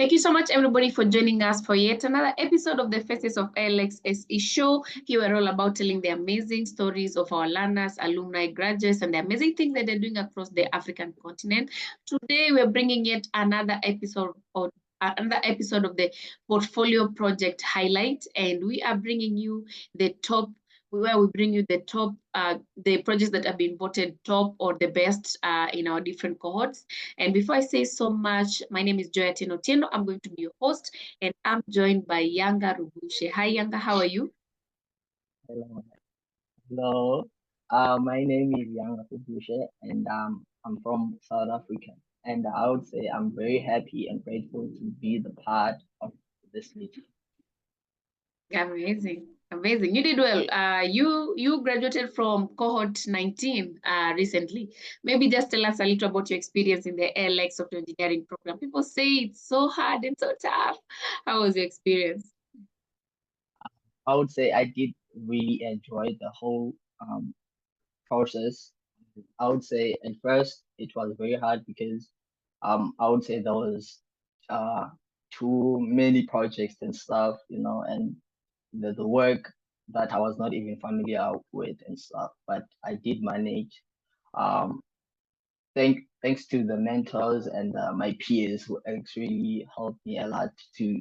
Thank you so much, everybody, for joining us for yet another episode of the Faces of LXSE show. Here we're all about telling the amazing stories of our learners, alumni, graduates, and the amazing things that they're doing across the African continent. Today, we're bringing yet another episode of the portfolio project highlight, and we are bringing you the top, where we bring you the top, the projects that have been voted top or the best in our different cohorts. And before I say so much, my name is Joy Otieno. I'm going to be your host, and I'm joined by Yanga Rubushe. Hi, Yanga, how are you? Hello. Hello. My name is Yanga Rubushe, and I'm from South Africa. And I would say I'm very happy and grateful to be the part of this meeting. Amazing. Amazing. You did well. You graduated from cohort 19 recently. Maybe just tell us a little about your experience in the LX software engineering program. People say it's so hard and so tough. How was your experience? I would say I did really enjoy the whole process. I would say at first it was very hard because I would say there was too many projects and stuff, and the work that I was not even familiar with and stuff, but I did manage. Um, thanks to the mentors and my peers who actually helped me a lot to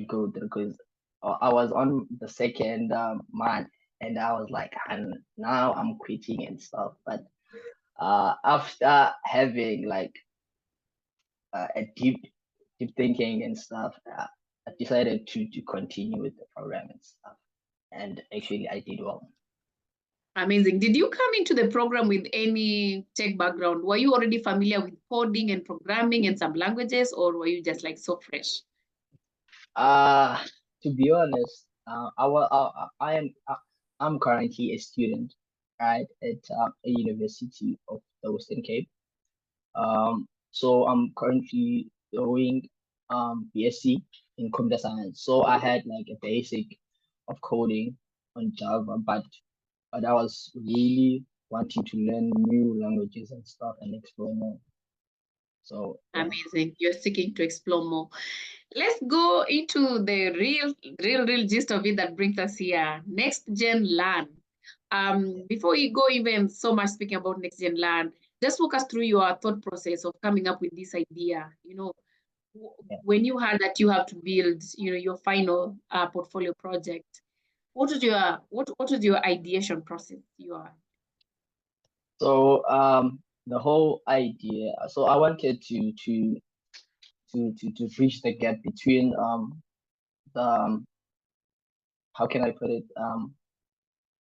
go through, because I was on the second month and I was like, and now I'm quitting and stuff. But after having like a deep thinking and stuff, I decided to continue with the program and stuff. And actually, I did well. Amazing. Did you come into the program with any tech background? Were you already familiar with coding and programming and some languages, or were you just like so fresh? Uh, to be honest, I'm currently a student, right, at a university of the Western Cape. So I'm currently doing BSc in computer science. So I had like a basic of coding on Java, but I was really wanting to learn new languages and stuff and explore more. So yeah. Amazing. You're seeking to explore more. Let's go into the real gist of it that brings us here. NexGen Learn. Before we go even so much speaking about NexGen Learn, just walk us through your thought process of coming up with this idea. Yeah. When you had that you have to build, your final portfolio project, what was your ideation process? So the whole idea. So I wanted to bridge the gap between the how can I put it,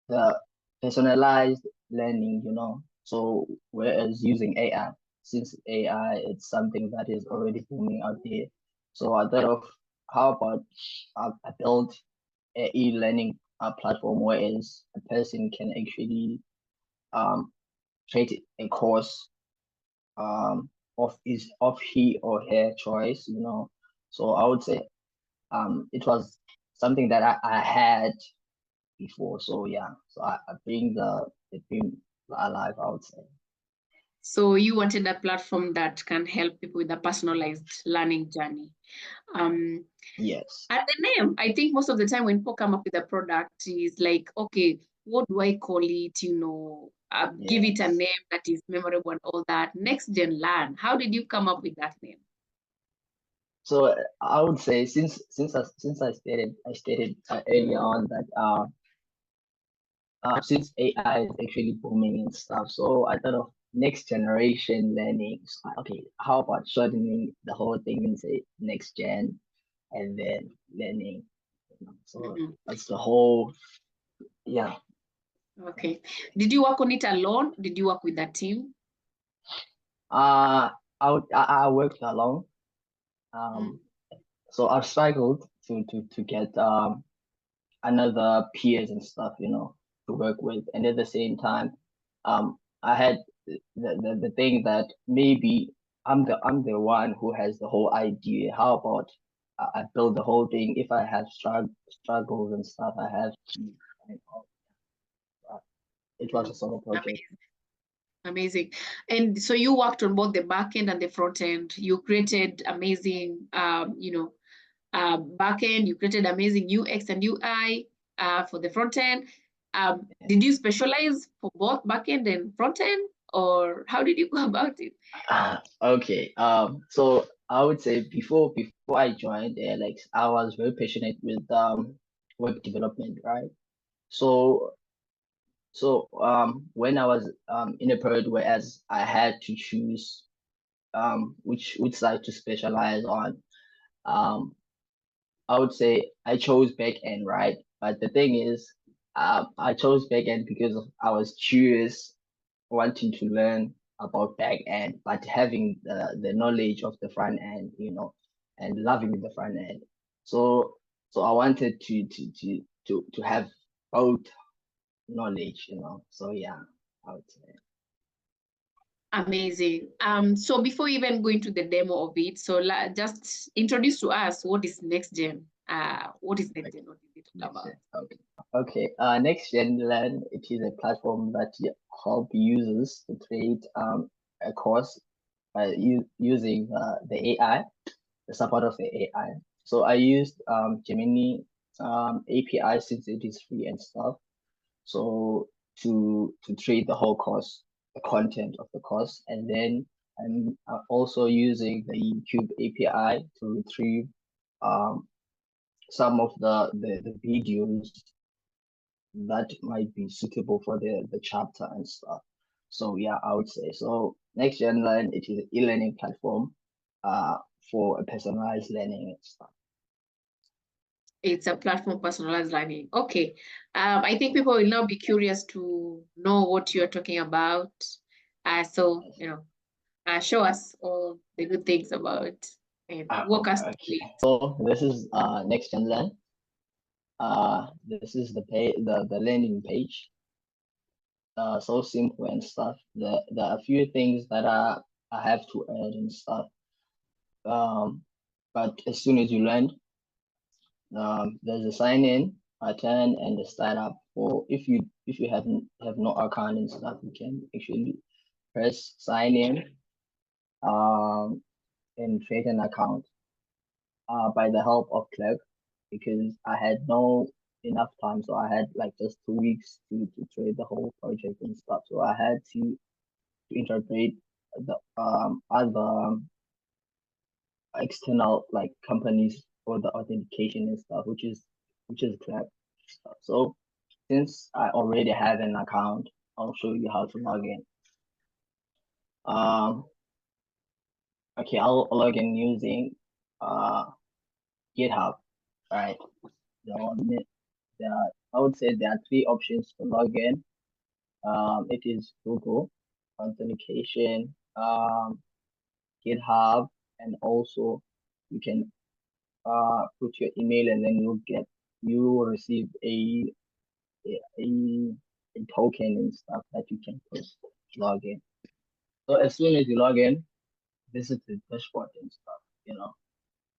the personalized learning, So whereas using AI, since AI it's something that is already booming out there, so I thought of how about I build a e-learning platform whereas a person can actually um create a course of he or her choice, So I would say it was something that I had before. So yeah, so I bring the dream alive, I would say. So you wanted a platform that can help people with a personalized learning journey. Um, Yes. and the name, I think most of the time when people come up with a product is like, okay, what do I call it? Give it a Yes. name that is memorable and all that. NexGen Learn. How did you come up with that name? So I would say since I stated earlier on that since AI is actually booming and stuff, so I thought of next generation learning. So, okay, how about shortening the whole thing and say next gen and then learning? So that's the whole, yeah. Okay. Did you work on it alone? Did you work with a team? I worked alone. So I've struggled to get another peers and stuff, to work with. And at the same time, I had the thing that maybe I'm the one who has the whole idea. How about I build the whole thing? If I have struggles and stuff, I have to. It was a solo project. Amazing. And so you worked on both the back end and the front end. You created amazing, back end. You created amazing UX and UI for the front end. Did you specialize for both back end and front end, or how did you go about it? Okay. So I would say before I joined Alex, I was very passionate with web development, right? So when I was in a period whereas I had to choose which side to specialize on, um I would say I chose back end, right? But the thing is, I chose back end because I was curious, wanting to learn about back end, but having the knowledge of the front end, and loving the front end. So I wanted to have both knowledge, So yeah, I would say. Amazing. So before we even go into the demo of it, so just introduce to us what is NexGen. What is NexGen? What is it all about? Okay. Okay. NexGen Learn, it is a platform that help users to create a course by using the AI, the support of the AI. So I used Gemini API since it is free and stuff. So to treat the whole course, the content of the course, and then I'm also using the YouTube API to retrieve some of the videos that might be suitable for the chapter and stuff. So yeah, I would say so. NexGen Learn, it is an e-learning platform for a personalized learning and stuff. It's a platform personalized learning. Okay. I think people will now be curious to know what you're talking about. So, show us all the good things about and walk us through Okay. it. So this is NexGen Learn. This is the landing page. So simple and stuff. There are a few things that I have to add and stuff. But as soon as you land, there's a sign in button and the startup. For if you have no account and stuff, you can actually press sign in and create an account by the help of Clerk, because I had no enough time, so I had like just 2 weeks to trade the whole project and stuff. So I had to integrate the other external like companies for the authentication and stuff, which is Clerk stuff. So since I already have an account, I'll show you how to log in. Okay, I'll log in using GitHub, right? I would say there are three options to log in. It is Google Authentication, GitHub, and also you can put your email, and then you will receive a token and stuff that you can post log in. So as soon as you log in, visit the dashboard and stuff.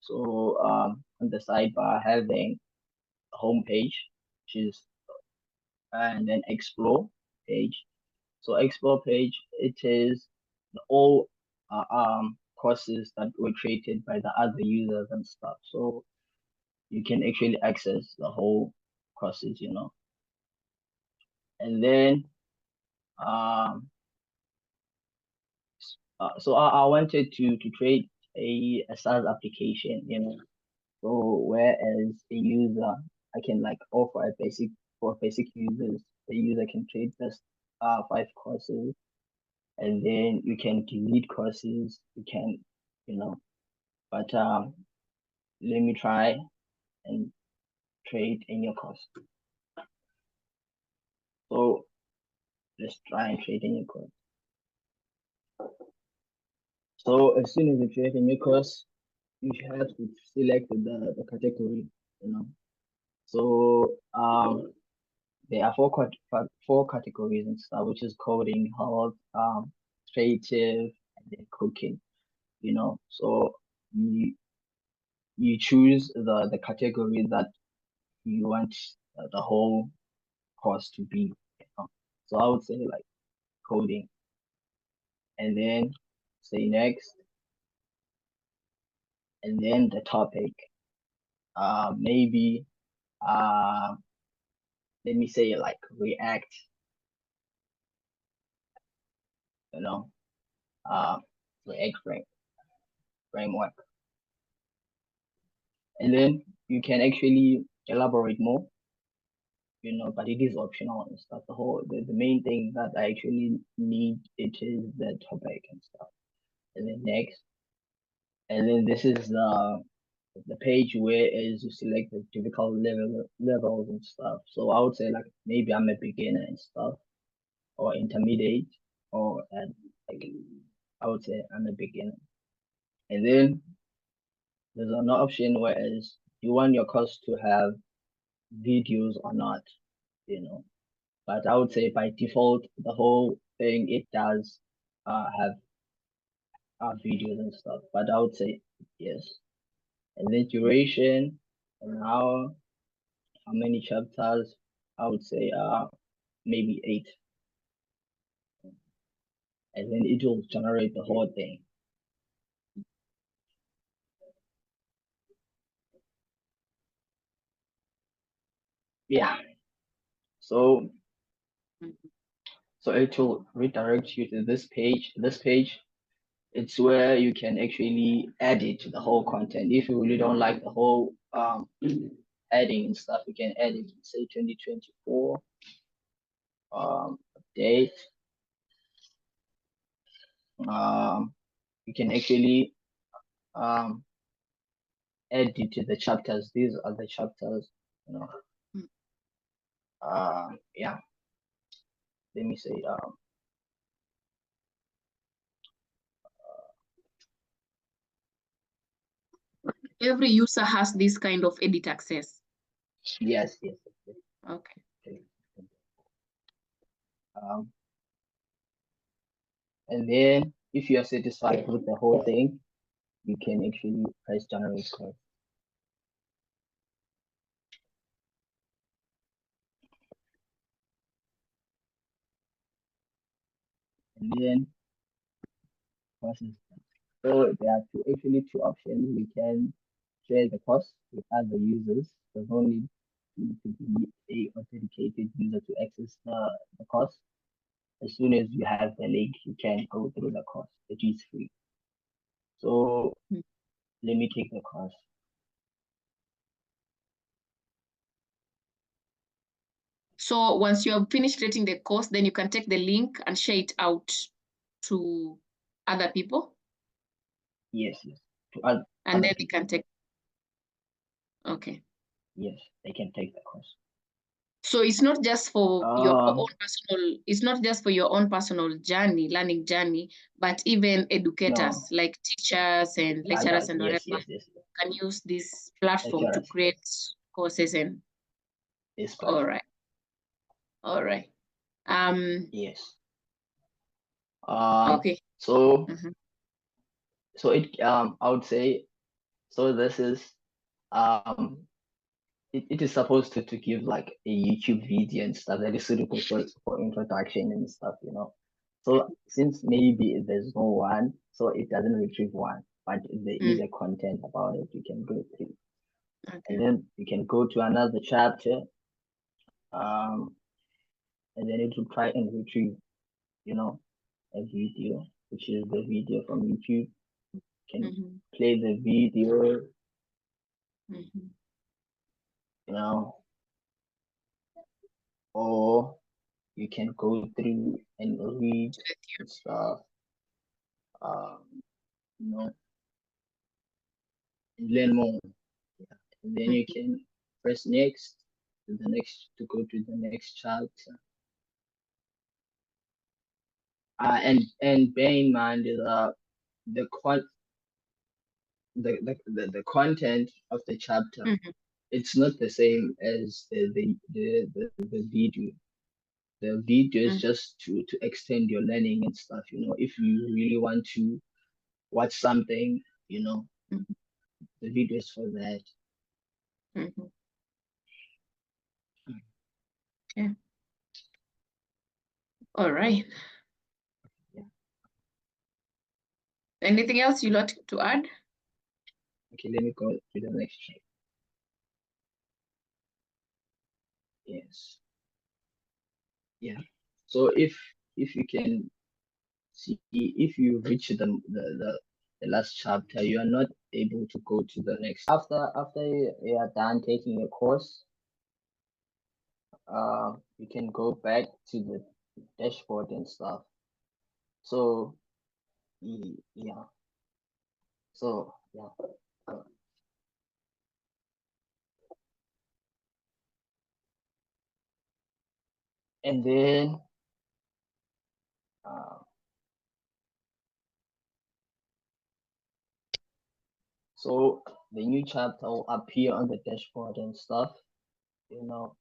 So on the sidebar having a home page, which is and then explore page. So explore page, it is all courses that were created by the other users and stuff. So you can actually access the whole courses. And then so I wanted to create a SaaS application. So whereas a user, I can like offer for basic users, the user can create just 5 courses, and then you can delete courses. You can, but let me try and create a new course. So let's try and create a new course. So as soon as you create a new course, you have to select the category. So there are four categories and stuff, which is coding, health, creative, and then cooking. So you choose the category that you want the whole course to be. So I would say like coding. and then say next, and then the topic. Maybe let me say like React, you know, React framework. And then you can actually elaborate more, but it is optional and stuff. The main thing that I actually need, it is the topic and stuff. And then next, and then this is the page where is you select the difficult levels and stuff. So I would say like maybe I'm a beginner and stuff, or intermediate, or like I would say I'm a beginner. And then there's an option where is you want your course to have videos or not, But I would say by default, the whole thing it does have videos and stuff. But I would say yes. And then duration, an hour, how many chapters? I would say maybe 8. And then it will generate the whole thing. Yeah. So it will redirect you to this page. This page, it's where you can actually edit the whole content. If you really don't like the whole heading and stuff, you can edit, say 2024 update. You can actually edit to the chapters. These are the chapters, yeah. Let me say every user has this kind of edit access. Yes. Okay. And then if you are satisfied with the whole thing, you can actually press generate course. And then so there are two options. You can share the course with other users. There's only need to be a authenticated user to access the course. As soon as you have the link, you can go through the course. It is free. So let me take the course. So once you have finished creating the course, then you can take the link and share it out to other people. Yes. And then they can take. Okay. Yes, they can take the course. So it's not just for your own personal, it's not just for your own personal journey, learning journey, but even educators like teachers and lecturers and whatever can use this platform to create courses and all right. Yes. Okay. So so it I would say so this is it is supposed to give like a YouTube video and stuff that is suitable for introduction and stuff, So since maybe there's no one, so it doesn't retrieve one, but there is a content about it you can go through. Okay. And then you can go to another chapter, and then it will try and retrieve, a video, which is the video from YouTube. You can play the video, or you can go through and read stuff, and learn more. Yeah. And then you can press next to go to the next chapter. And bear in mind the content of the chapter, it's not the same as the video. The video is just to extend your learning and stuff, if you really want to watch something, the video is for that. Okay. All right. Anything else you'd like to add? Okay, let me go to the next chapter. Yes. Yeah. So if you can see, if you reach the last chapter, you are not able to go to the next. After you are done taking a course, you can go back to the dashboard and stuff. So yeah. So yeah. And then so the new chapter will appear on the dashboard and stuff. You know,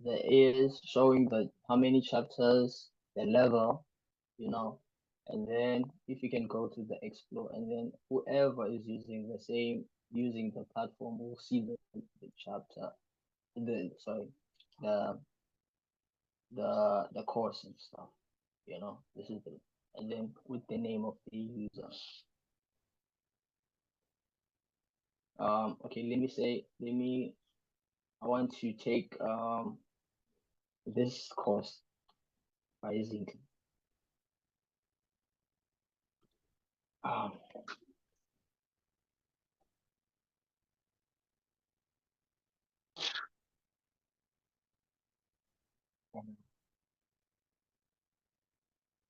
the is showing how many chapters, the level, you know, and then if you can go to the explore, and then whoever is using the platform will see the chapter, the course and stuff, you know. This is and then with the name of the user. Okay, I want to take this course by Zinc.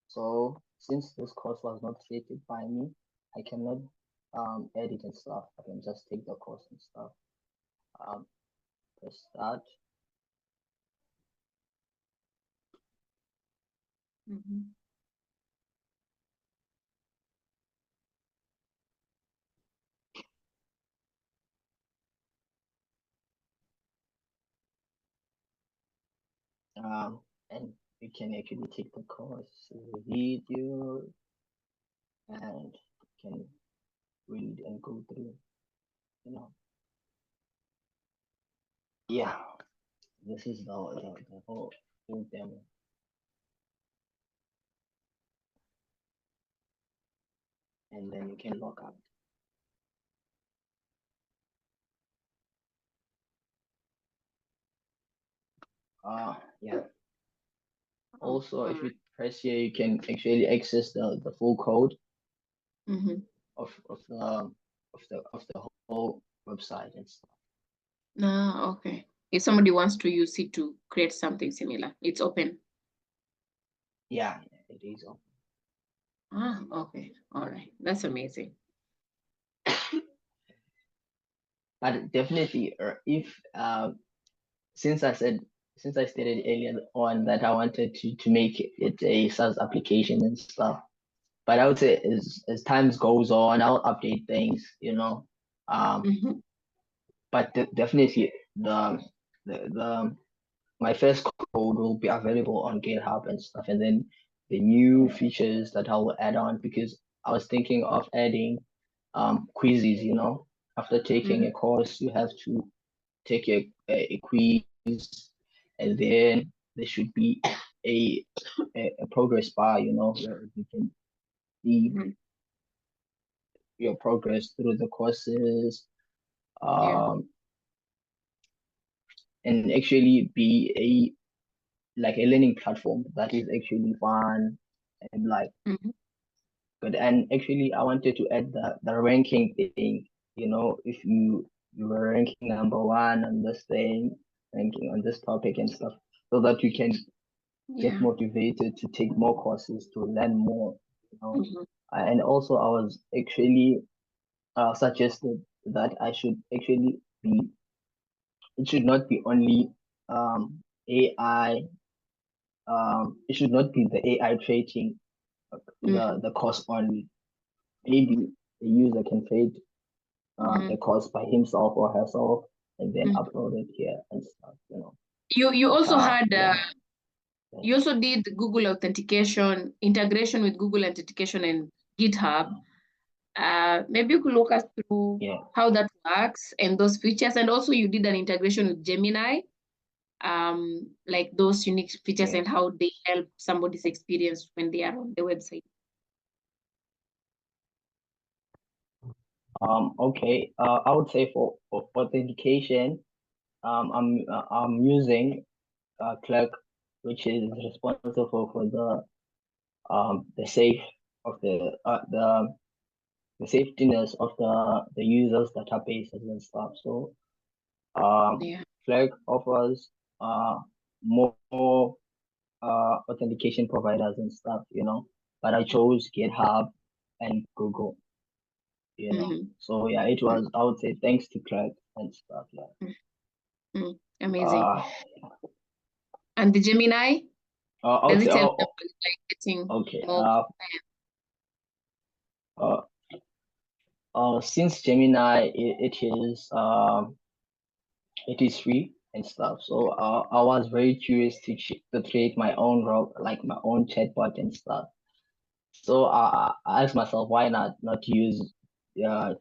So since this course was not created by me, I cannot edit and stuff. I can just take the course and stuff. Press start. And you can actually take the course, the video, and you can read and go through, you know. Yeah, this is the whole full demo. And then you can log out. Yeah. Also, if you press here, you can actually access the full code of the whole website and stuff. Okay. If somebody wants to use it to create something similar, it's open. Yeah, it is open. Okay. All right. That's amazing. But definitely, if since I stated earlier on that I wanted to make it a SaaS application and stuff, but I would say as times goes on, I'll update things, you know. But definitely my first code will be available on GitHub and stuff, and then the new features that I will add on, because I was thinking of adding quizzes, you know. After taking a course, you have to take a quiz, and then there should be a progress bar, you know, where you can see your progress through the courses, and actually be like a learning platform that is actually fun and like good. And actually, I wanted to add the ranking thing, you know, if you were ranking #1 on this thing, ranking on this topic and stuff, so that you can get motivated to take more courses, to learn more, you know. And also I was actually suggested that I should actually it should not be only AI, it should not be the AI trading the course only. Maybe the user can trade the course by himself or herself and then upload it here and stuff, you know. You also had you also did Google Authentication, integration with Google Authentication and GitHub. Maybe you could walk us through how that works and those features. And also you did an integration with Gemini, like those unique features and how they help somebody's experience when they are on the website. Okay. I would say for authentication, I'm using Clerk, which is responsible for the safe of the safetiness of the users databases and stuff. So Yeah. Clerk offers more authentication providers and stuff, but I chose GitHub and Google, So yeah, it was, I would say, thanks to Clerk and stuff. Yeah. Amazing. Uh, And the Gemini, I would does say, it help them with like getting okay. more? Since Gemini, it is free and stuff. So I was very curious to create my own like my own chatbot and stuff. So I asked myself, why not use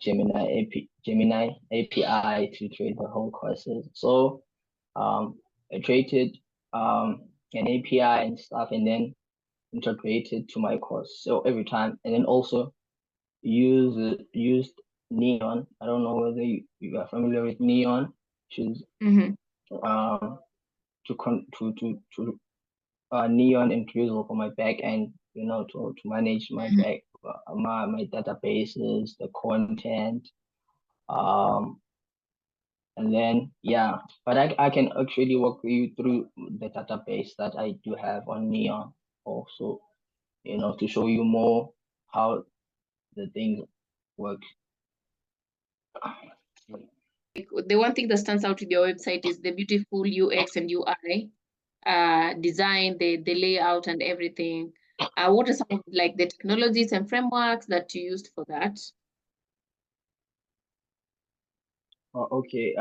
Gemini API to create the whole courses. So I created an API and stuff, and then integrated to my course. So every time, and then also used Neon. I don't know whether you are familiar with Neon, which is to Neon and Drizzle for my back end, to manage my my databases, the content, and then yeah. But I can actually walk you through the database that I do have on Neon also, to show you more how the thing works. The one thing that stands out with your website is the beautiful UX and UI design, the layout and everything. What are some of like the technologies and frameworks that you used for that? Okay.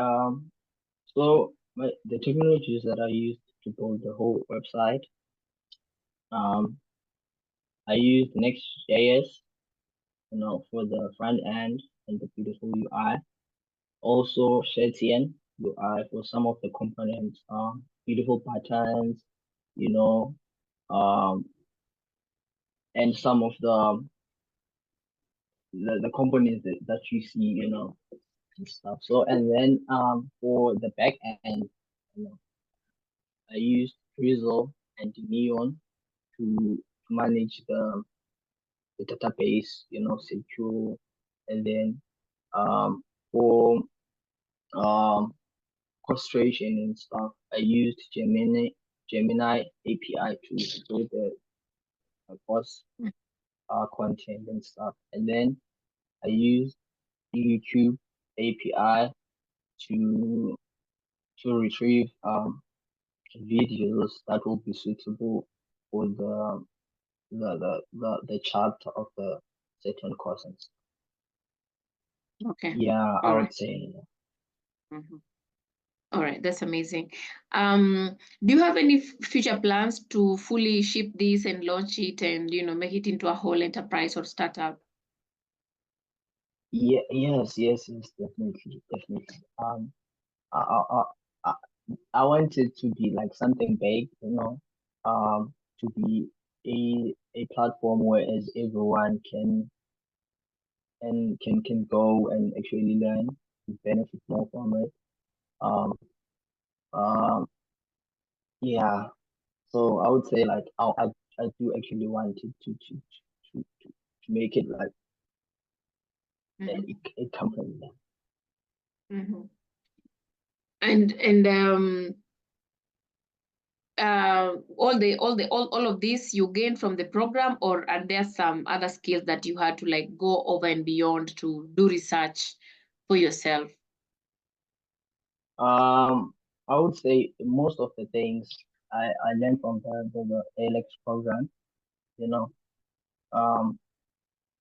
So the technologies that I used to build the whole website, I used Next.js, for the front end and the beautiful UI. Also Shetian UI for some of the components, beautiful patterns, you know, and some of the components that you see, and stuff. So and then for the back end, I used Drizzle and Neon to manage the database, secure, and then for orchestration and stuff, I used Gemini API to do the course content and stuff, and then I used YouTube API to retrieve videos that will be suitable for the chapter of the certain courses. Okay. Yeah, I would say. All right, that's amazing. Do you have any future plans to fully ship this and launch it and make it into a whole enterprise or startup? Yeah, yes, definitely. I, I, I, I I want it to be like something big, to be a platform where as everyone can go and actually learn and benefit more from it. Um, um, yeah. So I would say like I do actually want it to make it like a company. And all of this you gained from the program, or are there some other skills that you had to like go over and beyond to do research for yourself? I would say most of the things I learned from the ALX program, you know.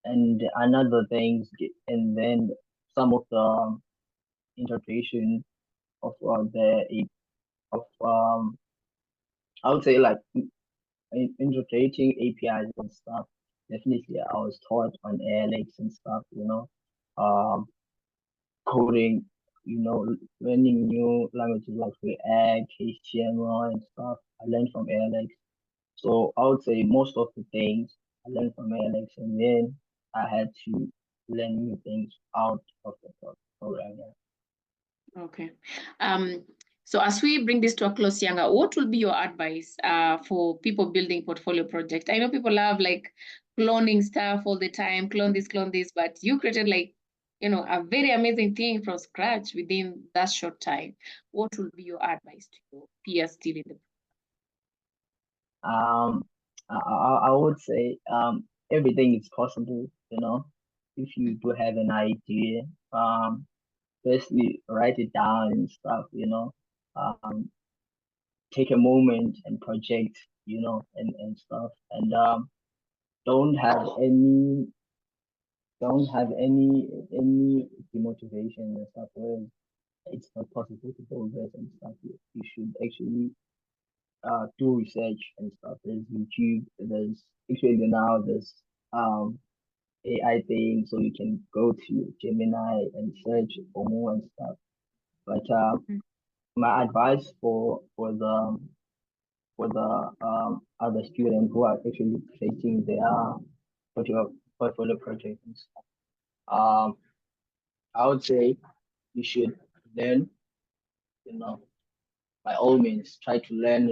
And another things, and then some of the interpretation of of I would say like interpreting APIs and stuff. Definitely, I was taught on ALX and stuff, um, coding, learning new languages like React, HTML, and stuff. I learned from ALX. So I would say most of the things I learned from ALX, and then I had to learn new things out of the program. Yeah. Okay. So as we bring this to a close, Yanga, what will be your advice for people building portfolio project? I know people love like cloning stuff all the time, clone this, but you created like, a very amazing thing from scratch within that short time. What will be your advice to your peers still in the I would say everything is possible, if you do have an idea. Firstly, write it down and stuff, take a moment and project, and stuff, and don't have any don't have any demotivation and stuff where it's not possible to build this and stuff. You should actually do research and stuff. There's YouTube, there's actually now there's AI thing, so you can go to Gemini and search for more and stuff. But my advice for the other students who are actually creating their portfolio projects and stuff, I would say you should learn, by all means, try to learn,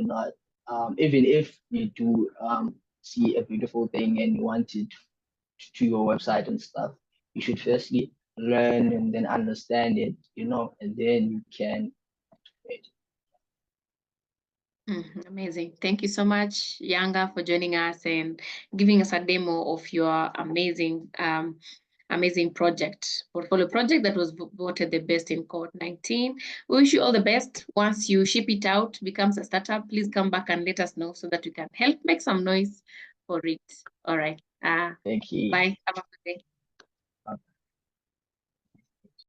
even if you do see a beautiful thing and you want it to your website and stuff, you should firstly learn and then understand it, and then you can activate. Amazing. Thank you so much, Yanga, for joining us and giving us a demo of your amazing project, portfolio project that was voted the best in cohort 19. We wish you all the best. Once you ship it out, becomes a startup, please come back and let us know so that we can help make some noise for it. All right. Thank you. Bye. Have a good day.